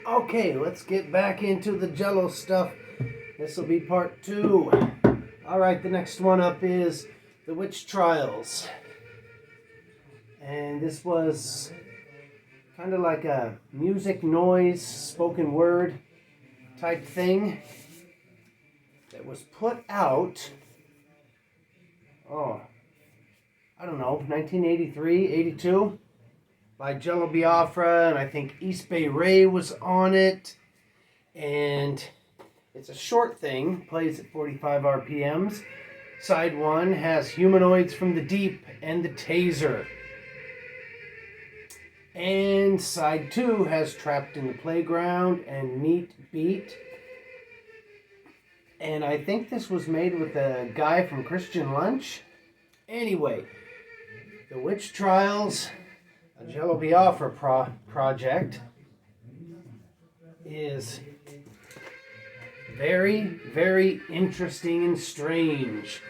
Okay, let's get back into the Jello stuff. This will be part 2. Alright, the next one up is the witch trials. And this was kind of like a music, noise, spoken word type thing that was put out, I don't know, 1983, 82, by Jello Biafra, and I think East Bay Ray was on it. And it's a short thing, plays at 45 RPMs. Side 1 has Humanoids from the Deep and the Taser. And side 2 has Trapped in the Playground and Meat Beat. And I think this was made with a guy from Christian Lunch. Anyway, the Witch Trials, a Jello Biafra project, is very, very interesting and strange.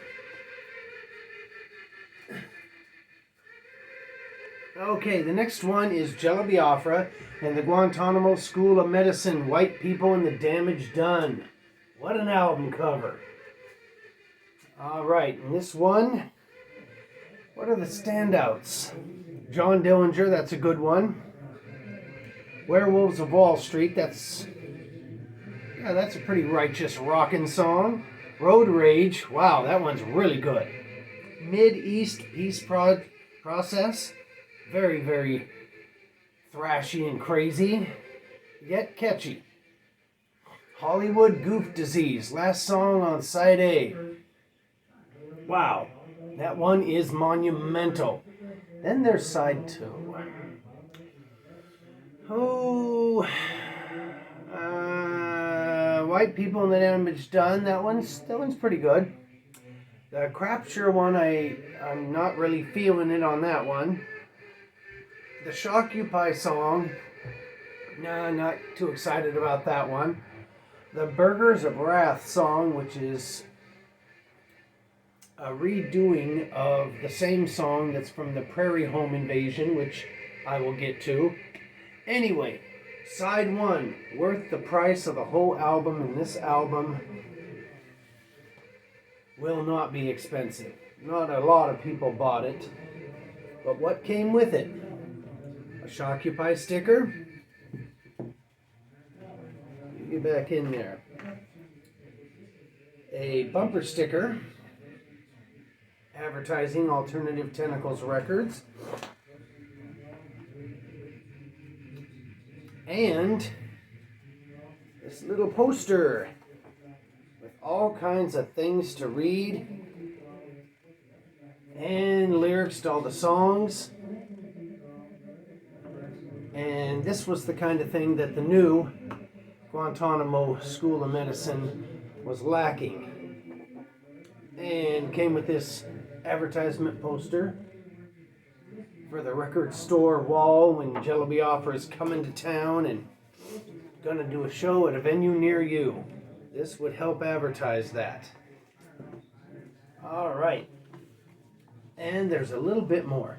Okay, the next one is Jello Biafra and the Guantanamo School of Medicine, White People and the Damage Done. What an album cover. Alright, and this one, what are the standouts? John Dillinger, that's a good one. Werewolves of Wall Street, that's a pretty righteous rockin' song. Road Rage, wow, that one's really good. Mid-East Peace Process, very, very thrashy and crazy, yet catchy. Hollywood Goof Disease, last song on side A. Wow, that one is monumental. Then there's side 2. White People and the Damage Done, that one's pretty good. The Crapture one, I'm not really feeling it on that one. The Shockupy song, nah, not too excited about that one. The Burgers of Wrath song, which is a redoing of the same song that's from the Prairie Home Invasion, which I will get to. Anyway, side 1, worth the price of the whole album, and this album will not be expensive. Not a lot of people bought it, but what came with it? A Shockupy sticker. Get back in there. A bumper sticker advertising Alternative Tentacles Records. And this little poster with all kinds of things to read and lyrics to all the songs. And this was the kind of thing that the new Guantanamo School of Medicine was lacking. And came with this advertisement poster for the record store wall when Jello Biafra is coming to town and gonna do a show at a venue near you. This would help advertise that. Alright. And there's a little bit more.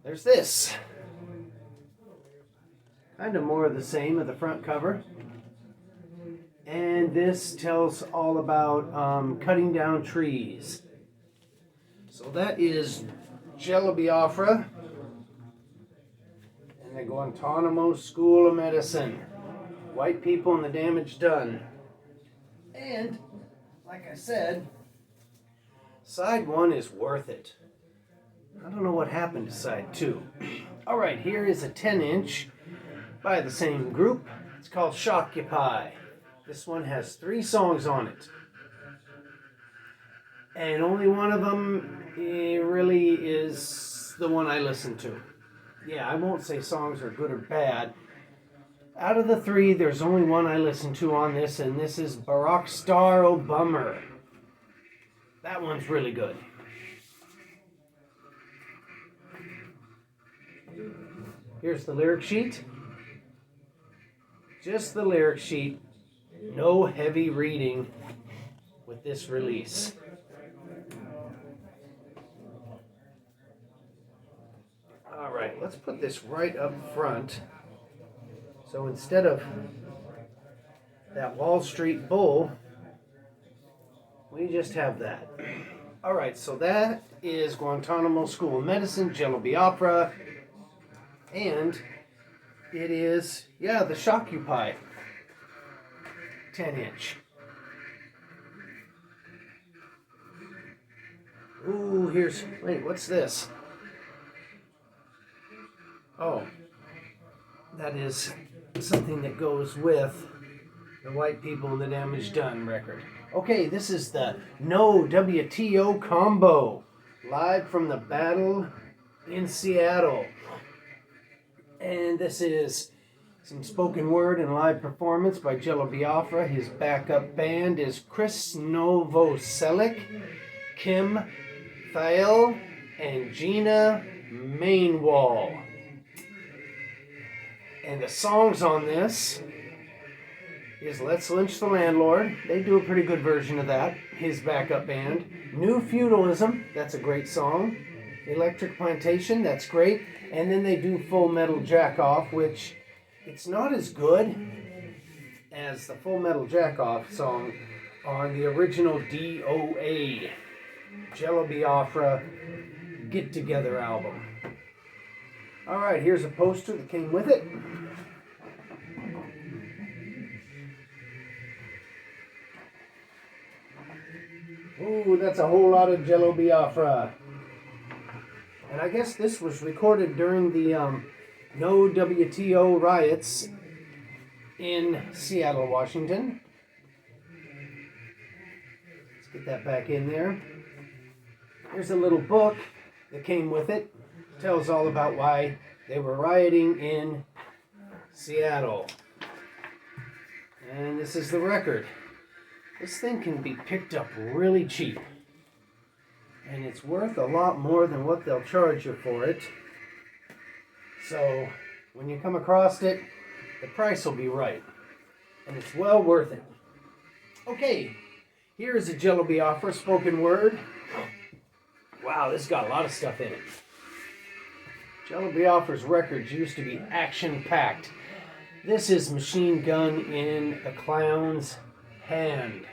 There's this. Kind of more of the same at the front cover. And this tells all about cutting down trees. So that is Jello Biafra and the Guantanamo School of Medicine. White People and the Damage Done. And, like I said, side 1 is worth it. I don't know what happened to side 2. Alright, here is a 10-inch by the same group. It's called Shockupy. This one has 3 songs on it. And only one of them really is the one I listen to. Yeah, I won't say songs are good or bad. Out of the 3, there's only one I listen to on this, and this is Barack Star O Bummer. That one's really good. Here's the lyric sheet. Just the lyric sheet. No heavy reading with this release. Alright, let's put this right up front So instead of that Wall Street bull, we just have that. All right, so that is Guantanamo School of Medicine, Jello Biafra, and it is, yeah, the Shockupy 10-inch. Ooh, wait, what's this? Oh, that is something that goes with the White People and the Damage Done record. Okay, this is the No WTO combo, live from the battle in Seattle. And this is some spoken word and live performance by Jello Biafra. His backup band is Chris Novoselic, Kim Thiel, and Gina Mainwall. And the songs on this is Let's Lynch the Landlord. They do a pretty good version of that. His backup band. New Feudalism, that's a great song. Electric Plantation, that's great. And then they do Full Metal Jack Off, which it's not as good as the Full Metal Jack Off song on the original DOA, Jello Biafra Get Together album. All right, here's a poster that came with it. Ooh, that's a whole lot of Jello Biafra. And I guess this was recorded during the No WTO riots in Seattle, Washington. Let's get that back in there. Here's a little book that came with it. It tells all about why they were rioting in Seattle. And this is the record. This thing can be picked up really cheap. And it's worth a lot more than what they'll charge you for it. So when you come across it, the price will be right. And it's well worth it. Okay, here's a Jello Biafra spoken word. Wow, this got a lot of stuff in it. Jello Biafra's records used to be action-packed. This is Machine Gun in a Clown's Hand.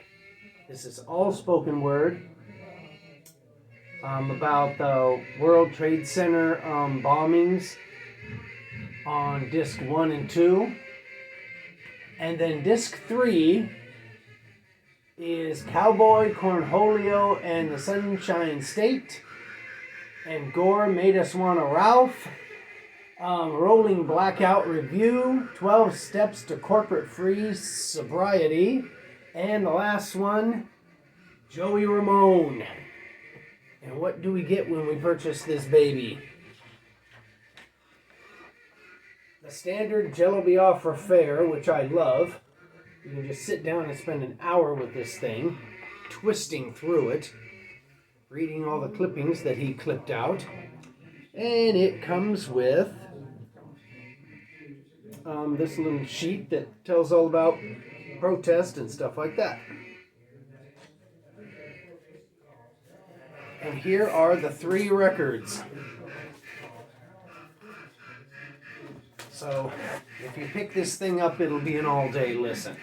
This is all spoken word. About the World Trade Center bombings on disc 1 and 2. And then disc 3 is Cowboy, Cornholio, and the Sunshine State. And Gore Made Us Wanna Ralph. Rolling Blackout Review. 12 Steps to Corporate Free Sobriety. And the last one, Joey Ramone. And what do we get when we purchase this baby? The standard Jello Biafra fare, which I love. You can just sit down and spend an hour with this thing, twisting through it, reading all the clippings that he clipped out. And it comes with this little sheet that tells all about protest and stuff like that. And here are the 3 records. So, if you pick this thing up, it'll be an all-day listen.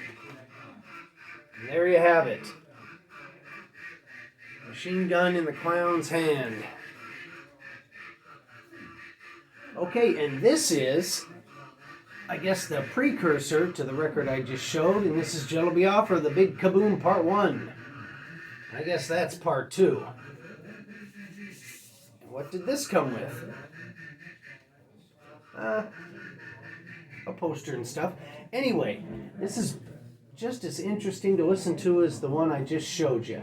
And there you have it. Machine Gun in the Clown's Hand. Okay, and this is, I guess, the precursor to the record I just showed. And this is Jello Biafra, The Big Kaboom Part 1. I guess that's Part 2. What did this come with? A poster and stuff. Anyway, this is just as interesting to listen to as the one I just showed you.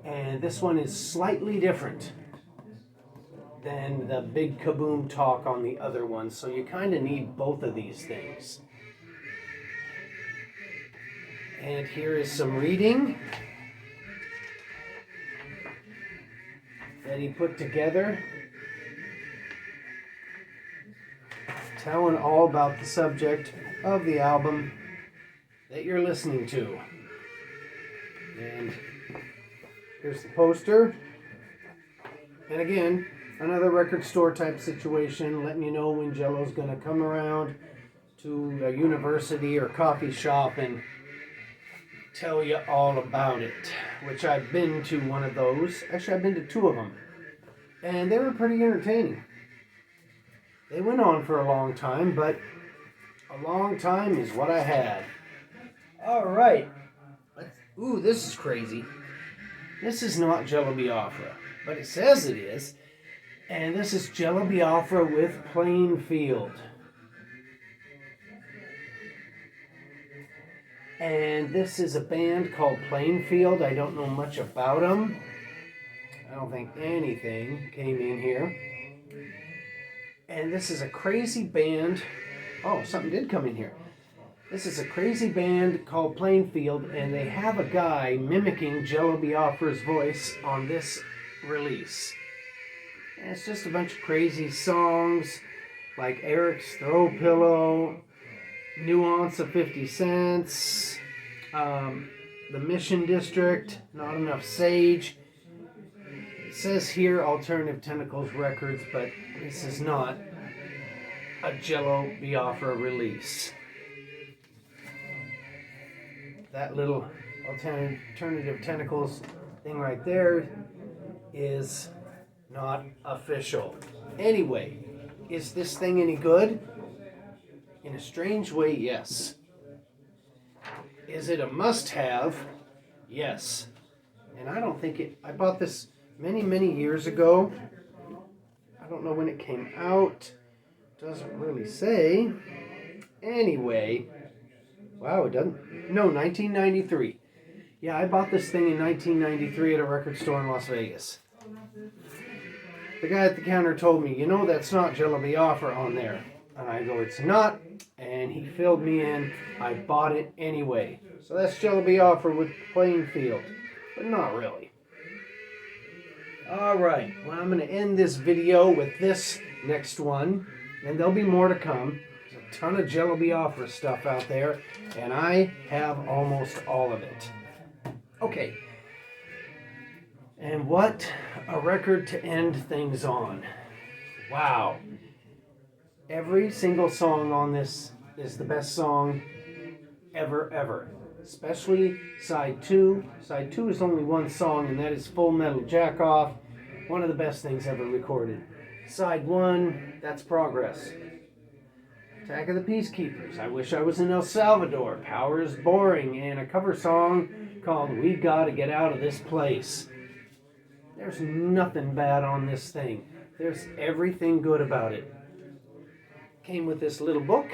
And this one is slightly different than the Big Kaboom talk on the other one. So you kind of need both of these things. And here is some reading that he put together, telling all about the subject of the album that you're listening to. And here's the poster. And again, another record store type situation, letting you know when Jello's going to come around to a university or coffee shop and tell you all about it, which I've been to one of those. Actually, I've been to two of them, and they were pretty entertaining. They went on for a long time, but a long time is what I had. All right. Ooh, this is crazy. This is not Jello Biafra, but it says it is. And this is Jello Biafra with Plainfield. And this is a band called Plainfield. I don't know much about them. I don't think anything came in here. And this is a crazy band. Oh, something did come in here. This is a crazy band called Plainfield, and they have a guy mimicking Jello Biafra's voice on this release. And it's just a bunch of crazy songs like Eric's Throw Pillow, Nuance of 50 Cents, The Mission District, Not Enough Sage. It says here Alternative Tentacles Records, but this is not a Jello Biafra release. That little Alternative Tentacles thing right there is not official. Anyway, is this thing any good? In a strange way, yes. Is it a must-have? Yes. And I don't think it... I bought this many years ago. I don't know when it came out. Doesn't really say. Anyway... Wow, it doesn't... No, 1993. Yeah, I bought this thing in 1993 at a record store in Las Vegas. The guy at the counter told me, you know, that's not Jello Biafra on there. And I go, it's not. And he filled me in. I bought it anyway. So that's Jello Biafra with Plainfield. But not really. Alright, well, I'm going to end this video with this next one. And there'll be more to come. There's a ton of Jello Biafra stuff out there. And I have almost all of it. Okay. And what a record to end things on. Wow. Every single song on this is the best song ever. Especially side 2. Side 2 is only one song, and that is Full Metal Jack Off. One of the best things ever recorded. Side 1, that's Progress. Attack of the Peacekeepers, I Wish I Was in El Salvador, Power is Boring, and a cover song called We Gotta Get Out of This Place. There's nothing bad on this thing. There's everything good about it. Came with this little book,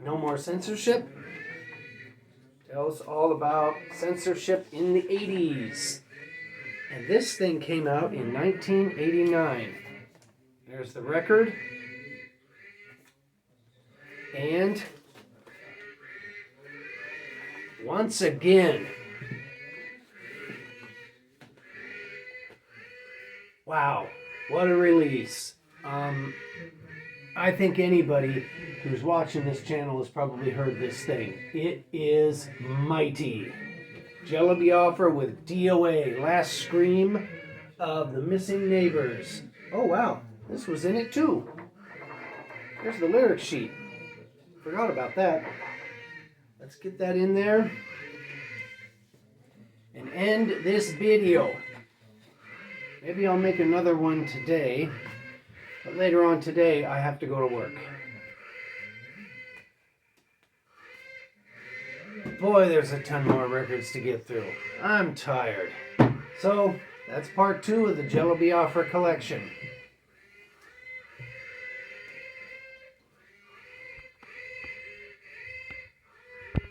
No More Censorship. Tells all about censorship in the 80s. And this thing came out in 1989. There's the record. And once again, wow, what a release. I think anybody who's watching this channel has probably heard this thing. It is mighty. Jello Biafra with DOA, Last Scream of the Missing Neighbors. Oh wow, this was in it too. Here's the lyric sheet. Forgot about that. Let's get that in there and end this video. Maybe I'll make another one today, but later on today I have to go to work. Boy, there's a ton more records to get through. I'm tired. So, that's part 2 of the Jello Biafra collection.